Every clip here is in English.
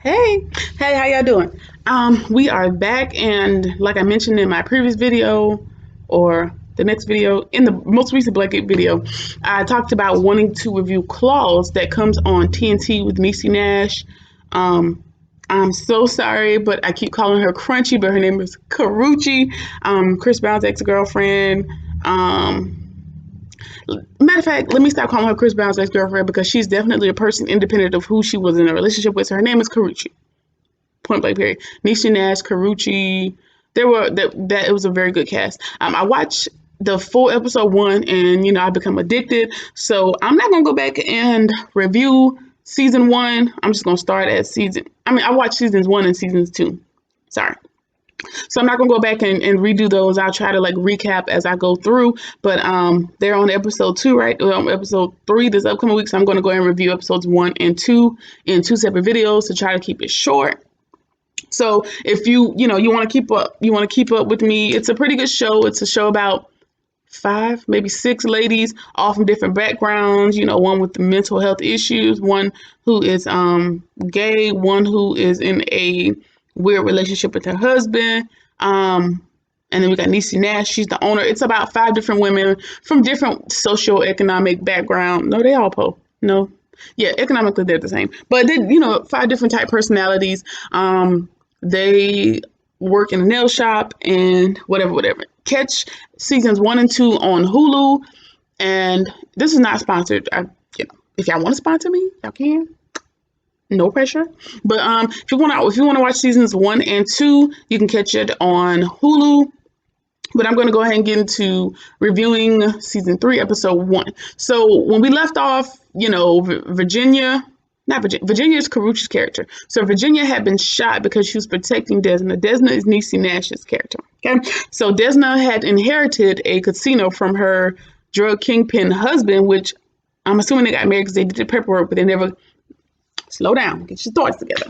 Hey, hey, how y'all doing? We are back, and like I mentioned in my previous video, or the next video, in the most recent blanket video, I talked about wanting to review Claws that comes on TNT with Niecy Nash. Um, I'm so sorry, but I keep calling her Crunchy, but her name is Karuchi. Chris Brown's ex-girlfriend. Matter of fact, let me stop calling her Chris Brown's ex-girlfriend because she's definitely a person independent of who she was in a relationship with. So her name is Karuchi. Point blank period. Nisha Nash, Karuchi. There were that it was a very good cast. I watched the full episode one, and I become addicted. So I'm not gonna go back and review season one. I'm just gonna start at season. I watched seasons one and seasons two. Sorry. So I'm not gonna go back and redo those. I'll try to like recap as I go through. But they're on episode two, right? Episode three this upcoming week. So I'm gonna go ahead and review episodes one and two in two separate videos to try to keep it short. So if you want to keep up with me. It's a pretty good show. It's a show about five, maybe six ladies, all from different backgrounds. One with the mental health issues, one who is gay, one who is in a weird relationship with her husband. And then we got Niecy Nash. She's the owner. It's about five different women from different socioeconomic background. No, they all no. Yeah, economically they're the same, but then five different type personalities. They work in a nail shop and whatever. Catch seasons one and two on Hulu. And this is not sponsored. If y'all want to sponsor me, y'all can. No pressure. But if you want to watch seasons one and two, you can catch it on Hulu. But I'm going to go ahead and get into reviewing season three, episode one. So when we left off, Virginia is Karuchi's character. So Virginia had been shot because she was protecting Desna. Desna is Niecy Nash's character. Okay. So Desna had inherited a casino from her drug kingpin husband, which I'm assuming they got married because they did the paperwork, but they never slow down, get your thoughts together.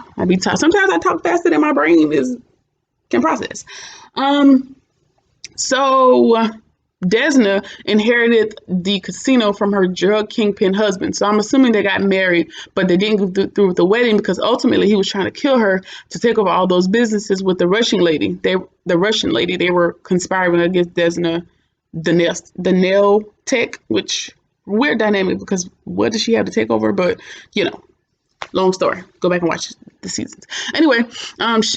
Sometimes I talk faster than my brain can process. So Desna inherited the casino from her drug kingpin husband. So I'm assuming they got married, but they didn't go through with the wedding because ultimately he was trying to kill her to take over all those businesses with the Russian lady. They were conspiring against Desna, the nail tech, which weird dynamic because what does she have to take over? But long story. Go back and watch the seasons. Anyway,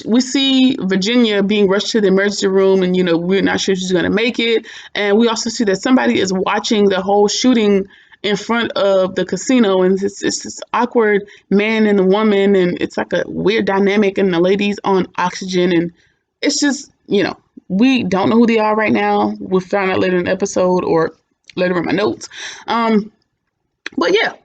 we see Virginia being rushed to the emergency room, and we're not sure she's going to make it. And we also see that somebody is watching the whole shooting in front of the casino, and it's this awkward man and a woman, and it's like a weird dynamic, and the lady's on oxygen, and it's just we don't know who they are right now. We'll find out later in the episode or later in my notes. But yeah.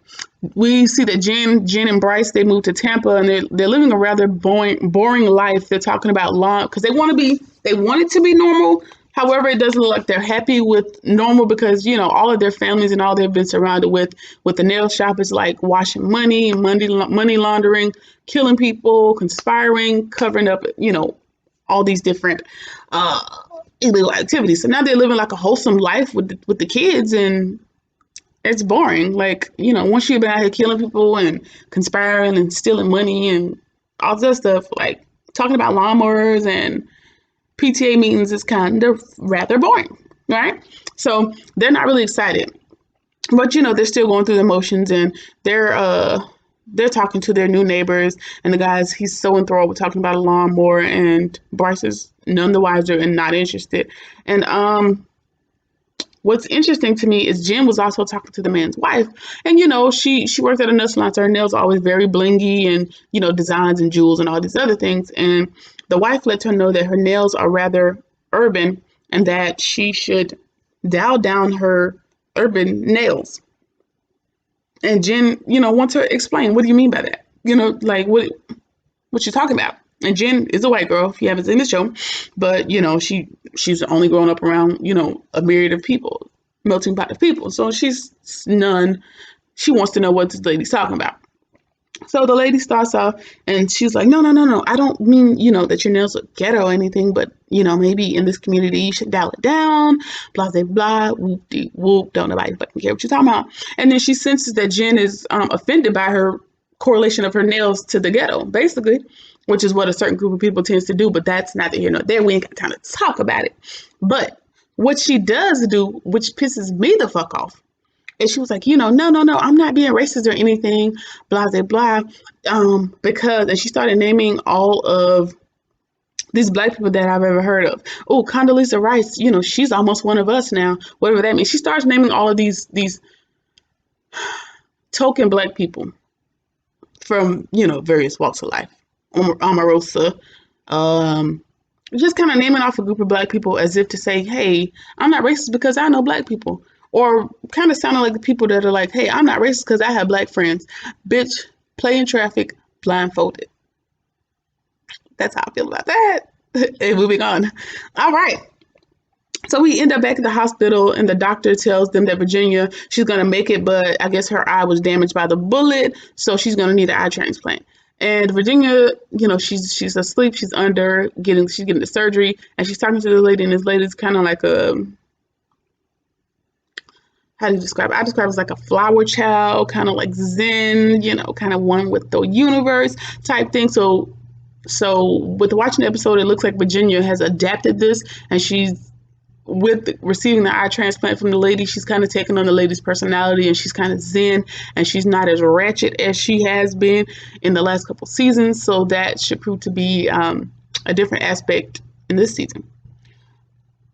We see that Jen and Bryce, they moved to Tampa, and they're living a rather boring life. They're talking about law because they want it to be normal. However, it doesn't look like they're happy with normal because, all of their families and all they've been surrounded with the nail shop is like washing money laundering, killing people, conspiring, covering up, all these different illegal activities. So now they're living like a wholesome life with the kids, and it's boring. Like, once you've been out here killing people and conspiring and stealing money and all that stuff, like talking about lawnmowers and PTA meetings is kind of rather boring, right? So they're not really excited. But, they're still going through the motions, and they're talking to their new neighbors, and the guy's, he's so enthralled with talking about a lawnmower, and Bryce is none the wiser and not interested. And, what's interesting to me is Jen was also talking to the man's wife, and she worked at a nail salon, so her nails are always very blingy and designs and jewels and all these other things. And the wife lets her know that her nails are rather urban and that she should dial down her urban nails. And Jen, wants her to explain, what do you mean by that? Like what you talking about? And Jen is a white girl, if you haven't seen the show, but she's only grown up around, a myriad of people, melting pot of people. So she wants to know what this lady's talking about. So the lady starts off and she's like, no. I don't mean, that your nails look ghetto or anything, but, maybe in this community you should dial it down, blah, blah, blah, whoop, de whoop. Don't nobody fucking care what you're talking about. And then she senses that Jen is offended by her correlation of her nails to the ghetto, basically, which is what a certain group of people tends to do. But that's neither here nor there. We ain't got time to talk about it. But what she does do, which pisses me the fuck off, and she was like, no, I'm not being racist or anything, blah, blah, blah. Because, and she started naming all of these black people that I've ever heard of. Oh, Condoleezza Rice, she's almost one of us now, whatever that means. She starts naming all of these token black people from, various walks of life. Omarosa, just kind of naming off a group of black people as if to say, hey, I'm not racist because I know black people. Or kind of sounding like the people that are like, hey, I'm not racist because I have black friends. Bitch, play in traffic blindfolded. That's how I feel about that. And moving on. All right. So we end up back at the hospital, and the doctor tells them that Virginia, she's going to make it, but I guess her eye was damaged by the bullet, so she's going to need an eye transplant. And Virginia, she's asleep, she's getting the surgery, and she's talking to the lady, and this lady's kind of like how do you describe it? I describe it as like a flower child, kind of like Zen, kind of one with the universe type thing. So with watching the episode, it looks like Virginia has adapted this, and she's with receiving the eye transplant from the lady, she's kind of taking on the lady's personality, and she's kind of zen, and she's not as ratchet as she has been in the last couple seasons. So that should prove to be a different aspect in this season.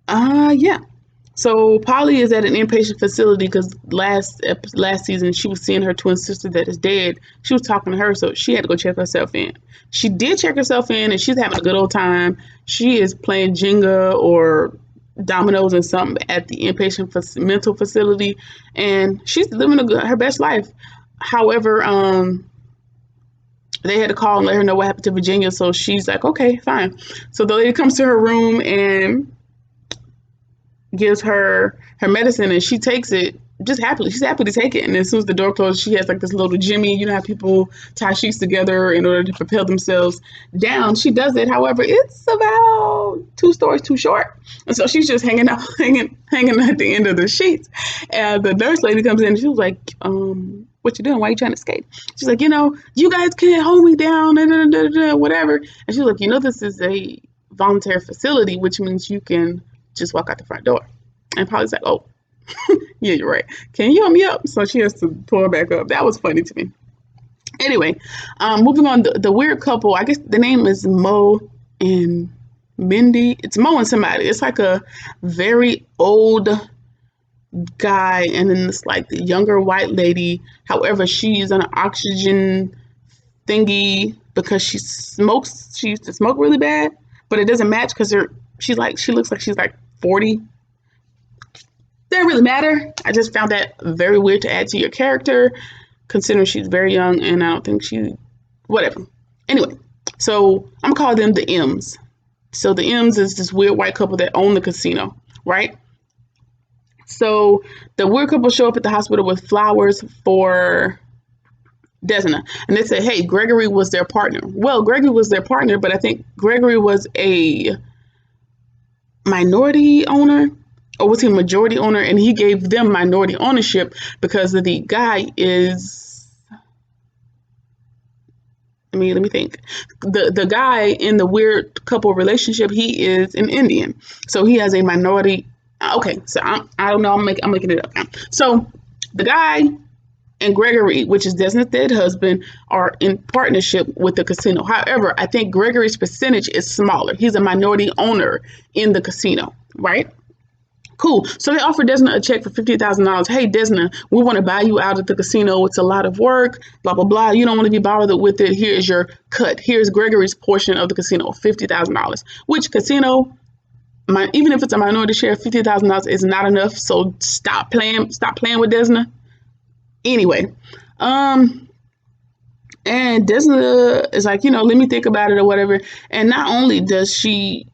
Yeah. So Polly is at an inpatient facility because last season she was seeing her twin sister that is dead. She was talking to her, so she had to go check herself in. She did check herself in, and she's having a good old time. She is playing Jenga or dominoes and something at the inpatient mental facility, and she's living her best life. However, they had to call and let her know what happened to Virginia, so she's like, okay, fine. So the lady comes to her room and gives her medicine, and she takes it just happily. She's happy to take it. And as soon as the door closes, she has like this little Jimmy. You know how people tie sheets together in order to propel themselves down. She does it. However, it's about 2 stories too short. And so she's just hanging at the end of the sheets. And the nurse lady comes in, and she was like, what you doing? Why are you trying to escape? She's like, you guys can't hold me down, whatever. And she's like, this is a voluntary facility, which means you can just walk out the front door. And Polly's like, oh, yeah, you're right. Can you help me up? So she has to pull her back up. That was funny to me. Anyway, moving on, the weird couple, I guess the name is Mo and Mindy. It's Mo and somebody. It's like a very old guy, and then it's like the younger white lady. However, she's on an oxygen thingy because she smokes. She used to smoke really bad, but it doesn't match because she looks like she's like 40. Doesn't really matter. I just found that very weird to add to your character, considering she's very young, and I don't think whatever. Anyway, so I'm calling them the M's. So the M's is this weird white couple that own the casino, right? So the weird couple show up at the hospital with flowers for Desna, and they say, hey, Gregory was their partner. Well, Gregory was their partner, but I think Gregory was a minority owner, or was he a majority owner? And he gave them minority ownership because the guy is, let me think. The guy in the weird couple relationship, he is an Indian, so he has a minority. Okay, so I don't know. I'm making it up now. So the guy and Gregory, which is Desna's dead husband, are in partnership with the casino. However, I think Gregory's percentage is smaller. He's a minority owner in the casino, right? Cool. So they offered Desna a check for $50,000. Hey, Desna, we want to buy you out at the casino. It's a lot of work, blah, blah, blah. You don't want to be bothered with it. Here's your cut. Here's Gregory's portion of the casino, $50,000, which casino, even if it's a minority share, $50,000 is not enough. So stop playing with Desna. Anyway, and Desna is like, let me think about it or whatever. And not only does she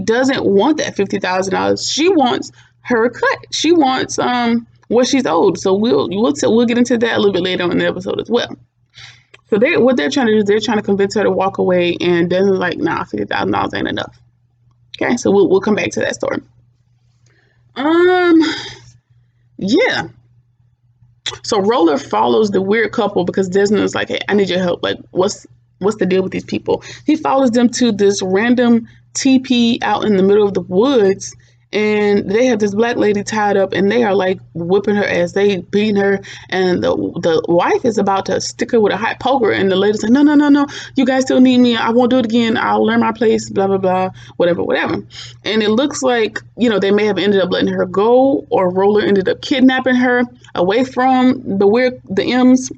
doesn't want that $50,000. She wants her cut. She wants what she's owed. So we'll get into that a little bit later on in the episode as well. So what they're trying to do is they're trying to convince her to walk away, and Desna's like, nah, $50,000 ain't enough. Okay, so we'll come back to that story. Yeah. So Roller follows the weird couple because Desmond is like, hey, I need your help. Like, what's the deal with these people? He follows them to this random teepee out in the middle of the woods, and they have this black lady tied up, and they are like whipping her ass. They beating her, and the wife is about to stick her with a hot poker, and the lady's like, no, no, no, no, you guys still need me. I won't do it again. I'll learn my place. Blah blah blah. Whatever, whatever. And it looks like they may have ended up letting her go, or Roller ended up kidnapping her away from the M's.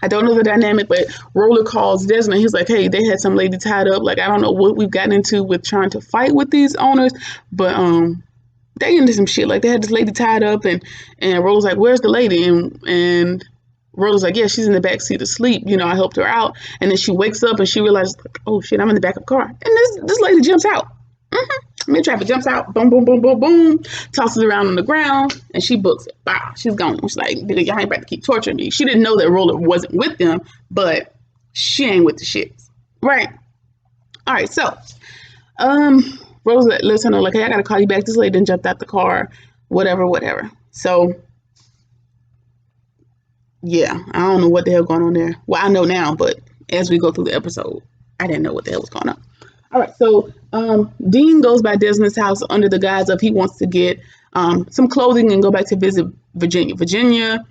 I don't know the dynamic, but Roller calls Desmond. He's like, hey, they had some lady tied up. Like, I don't know what we've gotten into with trying to fight with these owners, but they into some shit. Like, they had this lady tied up, and Roller's like, where's the lady? And Roller's like, yeah, she's in the back seat asleep. I helped her out. And then she wakes up and she realizes, like, oh shit, I'm in the back of the car. And this lady jumps out. Mid-traffic, jumps out, boom, boom, boom, boom, boom, tosses around on the ground, and she books it. Wow, she's gone. She's like, y'all ain't about to keep torturing me. She didn't know that Roller wasn't with them, but she ain't with the shits. Right. All right, so Roller lets her know, like, hey, I gotta call you back. This lady done jumped out the car, whatever, whatever. So, yeah, I don't know what the hell going on there. Well, I know now, but as we go through the episode, I didn't know what the hell was going on. All right, so Dean goes by Desmond's house under the guise of he wants to get some clothing and go back to visit Virginia. Virginia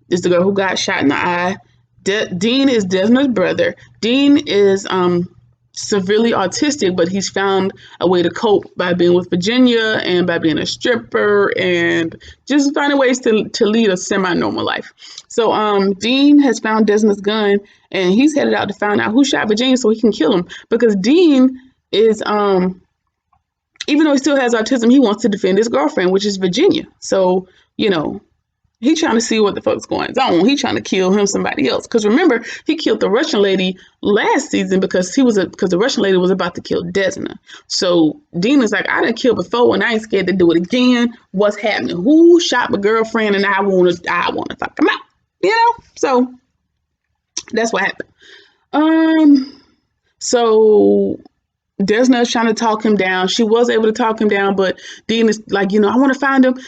is the girl who got shot in the eye. Dean is Desmond's brother. Dean is severely autistic, but he's found a way to cope by being with Virginia and by being a stripper and just finding ways to lead a semi-normal life. So Dean has found Desmond's gun, and he's headed out to find out who shot Virginia so he can kill him, because Dean is even though he still has autism, he wants to defend his girlfriend, which is Virginia. So he's trying to see what the fuck's going on. He's trying to kill somebody else. Because remember, he killed the Russian lady last season because the Russian lady was about to kill Desna. So Dean is like, I done killed before and I ain't scared to do it again. What's happening? Who shot my girlfriend? And I wanna fuck him out. So that's what happened. So Desna is trying to talk him down. She was able to talk him down, but Dean is like, I want to find him.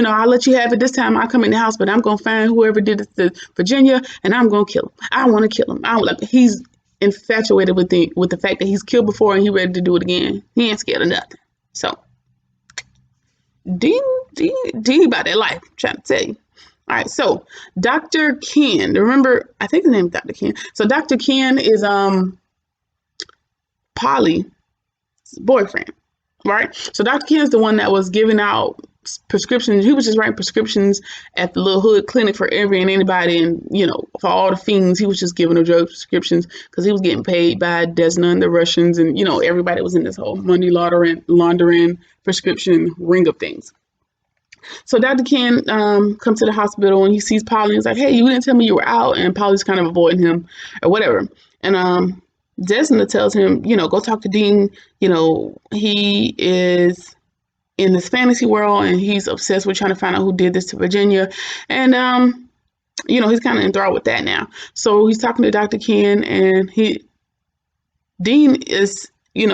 I'll let you have it this time. I'll come in the house, but I'm going to find whoever did this to Virginia, and I'm going to kill him. I want to kill him. He's infatuated with the fact that he's killed before and he's ready to do it again. He ain't scared of nothing. So Dean about that life, I'm trying to tell you. All right, so Dr. Ken, remember, I think the name is Dr. Ken. So Dr. Ken is Polly's boyfriend, right? So Dr. Ken is the one that was giving out prescriptions. He was just writing prescriptions at the little hood clinic for every and anybody, and for all the fiends, he was just giving them drug prescriptions because he was getting paid by Desna and the Russians, and everybody was in this whole money laundering prescription ring of things. So Dr. Ken comes to the hospital and he sees Polly and he's like, hey, you didn't tell me you were out, and Polly's kind of avoiding him or whatever. And Desna tells him, go talk to Dean. He is in this fantasy world and he's obsessed with trying to find out who did this to Virginia. And, he's kind of enthralled with that now. So he's talking to Dr. Ken, and Dean is, he's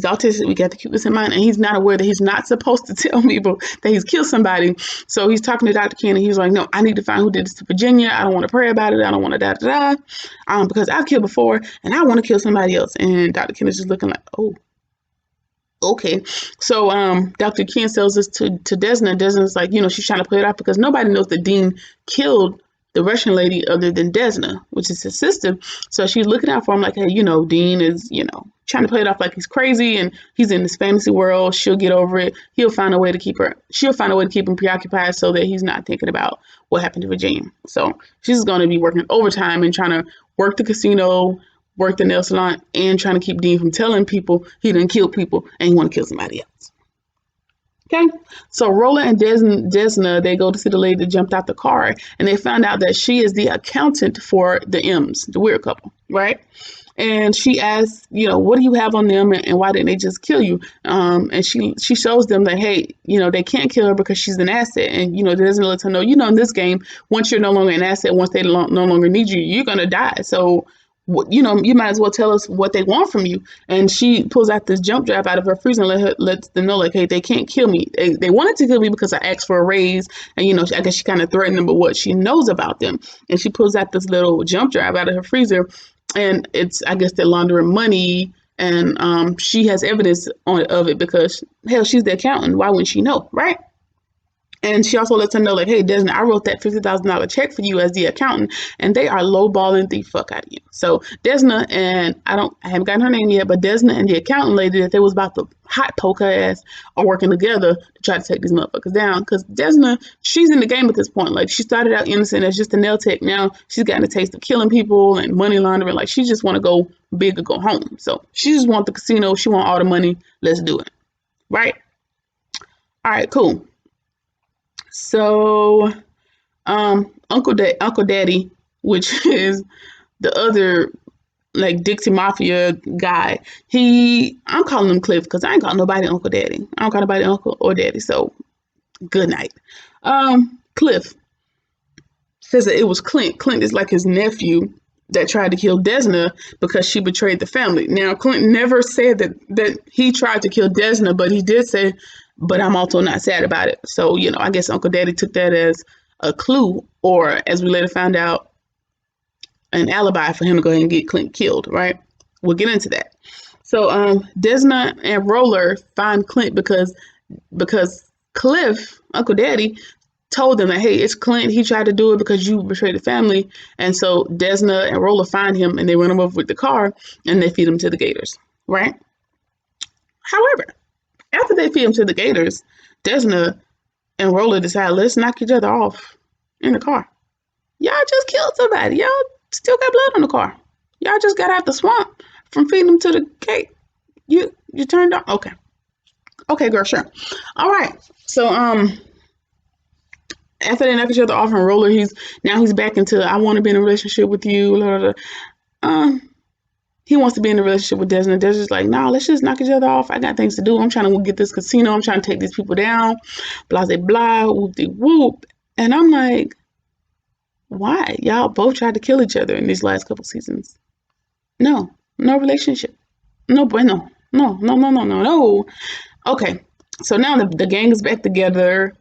autistic. We got to keep this in mind. And he's not aware that he's not supposed to tell people that he's killed somebody. So he's talking to Dr. Ken, and he's like, no, I need to find who did this to Virginia. I don't want to pray about it. I don't want to die. Because I've killed before and I want to kill somebody else. And Dr. Ken is just looking like, oh, okay. So Dr. Ken tells this to Desna. Desna's like, she's trying to play it off because nobody knows that Dean killed the Russian lady other than Desna, which is his sister. So she's looking out for him like, hey, Dean is, trying to play it off like he's crazy and he's in this fantasy world. She'll get over it. She'll find a way to keep him preoccupied so that he's not thinking about what happened to Virginia. So she's going to be working overtime and trying to work the casino, work the nail salon, and trying to keep Dean from telling people he didn't kill people and he want to kill somebody else. Okay, so Roller and Desna, they go to see the lady that jumped out the car, and they found out that she is the accountant for the M's, the weird couple, right? And she asks, what do you have on them, and why didn't they just kill you? And she shows them that, hey, they can't kill her because she's an asset. And, Desna lets her know, in this game, once you're no longer an asset, once they no longer need you, you're going to die. So You might as well tell us what they want from you. And she pulls out this jump drive out of her freezer and lets them know, like, hey, they can't kill me. They wanted to kill me because I asked for a raise. And, I guess she kind of threatened them with what she knows about them. And she pulls out this little jump drive out of her freezer. And it's, I guess, they're laundering money. And she has evidence of it because, hell, she's the accountant. Why wouldn't she know, right? And she also lets her know, like, hey, Desna, I wrote that $50,000 check for you as the accountant, and they are lowballing the fuck out of you. So Desna and I haven't gotten her name yet, but Desna and the accountant lady that they was about to hot poke her ass are working together to try to take these motherfuckers down. Because Desna, she's in the game at this point. Like, she started out innocent as just a nail tech. Now she's gotten a taste of killing people and money laundering. Like, she just want to go big or go home. So she just want the casino. She want all the money. Let's do it. Right? All right, cool. So, Uncle Daddy, which is the other like Dixie Mafia guy, I'm calling him Cliff because I ain't calling nobody Uncle Daddy. I don't call nobody Uncle or Daddy. So, good night. Cliff says that it was Clint. Clint is like his nephew that tried to kill Desna because she betrayed the family. Now, Clint never said that he tried to kill Desna, but he did say, but I'm also not sad about it. So, I guess Uncle Daddy took that as a clue, or as we later found out, an alibi for him to go ahead and get Clint killed, right? We'll get into that. So, Desna and Roller find Clint because Cliff, Uncle Daddy, told them that, hey, it's Clint. He tried to do it because you betrayed the family. And so Desna and Roller find him and they run him over with the car and they feed him to the gators, right? However, after they feed him to the gators, Desna and Roller decide, let's knock each other off in the car. Y'all just killed somebody. Y'all still got blood on the car. Y'all just got out the swamp from feeding them to the gate. You turned on? Okay. Okay, girl, sure. All right. So, after they knock each other off and Roller, he's back into, I want to be in a relationship with you. Blah, blah, blah. He wants to be in a relationship with Desna. Desna's like, nah, let's just knock each other off. I got things to do. I'm trying to get this casino. I'm trying to take these people down. Blah, blah, blah, whoop-de-whoop. And I'm like, why? Y'all both tried to kill each other in these last couple seasons. No relationship. No bueno. No. Okay, so now the gang is back together.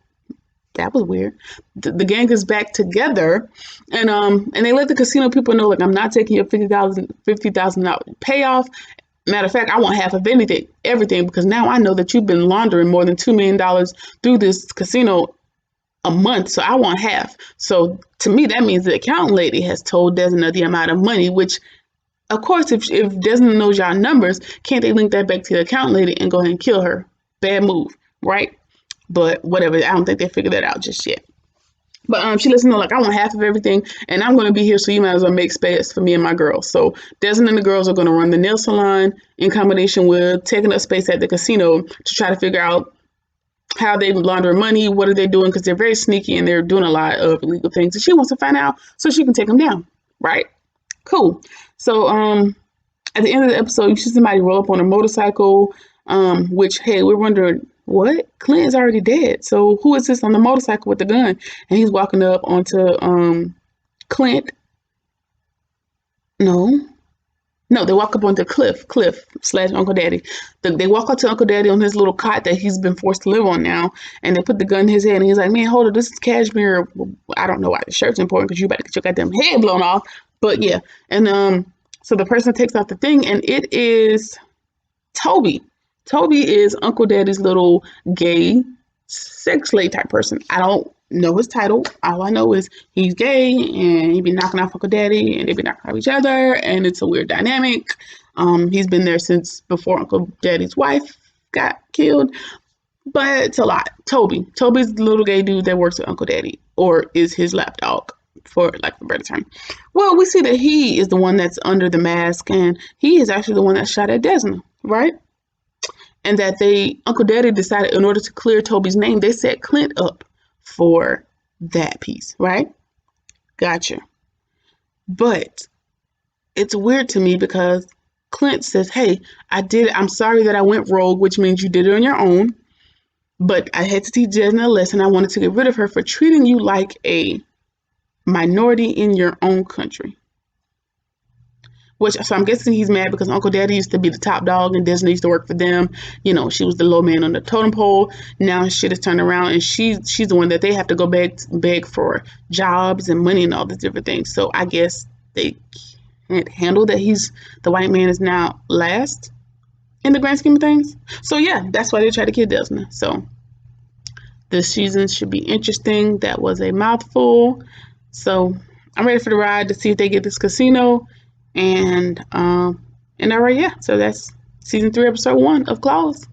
That was weird. The gang is back together, and they let the casino people know, like, I'm not taking your $50,000 payoff. Matter of fact, I want half of everything, because now I know that you've been laundering more than $2 million through this casino a month, so I want half. So to me, that means the accountant lady has told Desna the amount of money, which, of course, if Desna knows y'all numbers, can't they link that back to the accountant lady and go ahead and kill her? Bad move, right? But whatever, I don't think they figured that out just yet. But she lets them know, like, I want half of everything, and I'm going to be here, so you might as well make space for me and my girls. So Desmond and the girls are going to run the nail salon in combination with taking up space at the casino to try to figure out how they launder money, what are they doing, because they're very sneaky and they're doing a lot of illegal things. And she wants to find out so she can take them down, right? Cool. So at the end of the episode, you see somebody roll up on a motorcycle, which, hey, we're wondering, what? Clint is already dead. So who is this on the motorcycle with the gun? And he's walking up onto Clint. No, they walk up onto Cliff / Uncle Daddy. They walk up to Uncle Daddy on his little cot that he's been forced to live on now, and they put the gun in his head, and he's like, man, hold it, this is Cashmere. I don't know why the shirt's important, because you better get your goddamn head blown off. But yeah, and so the person takes off the thing, and it is Toby. Toby is Uncle Daddy's little gay sex slave type person. I don't know his title. All I know is he's gay and he be knocking off Uncle Daddy and they be knocking off each other, and it's a weird dynamic. He's been there since before Uncle Daddy's wife got killed, but it's a lot. Toby's the little gay dude that works with Uncle Daddy, or is his lapdog, for lack of a better term. Well, we see that he is the one that's under the mask, and he is actually the one that shot at Desna, right? And that Uncle Daddy decided, in order to clear Toby's name, they set Clint up for that piece, right? Gotcha. But it's weird to me because Clint says, hey, I'm sorry that I went rogue, which means you did it on your own, but I had to teach Desna a lesson. I wanted to get rid of her for treating you like a minority in your own country. So I'm guessing he's mad because Uncle Daddy used to be the top dog and Desna used to work for them. She was the low man on the totem pole. Now shit has turned around and she's the one that they have to go beg for jobs and money and all these different things. So I guess they can't handle that the white man is now last in the grand scheme of things. So yeah, that's why they try to kill Desna. So this season should be interesting. That was a mouthful. So I'm ready for the ride to see if they get this casino. And all right, yeah. So that's season 3, episode 1 of Claws.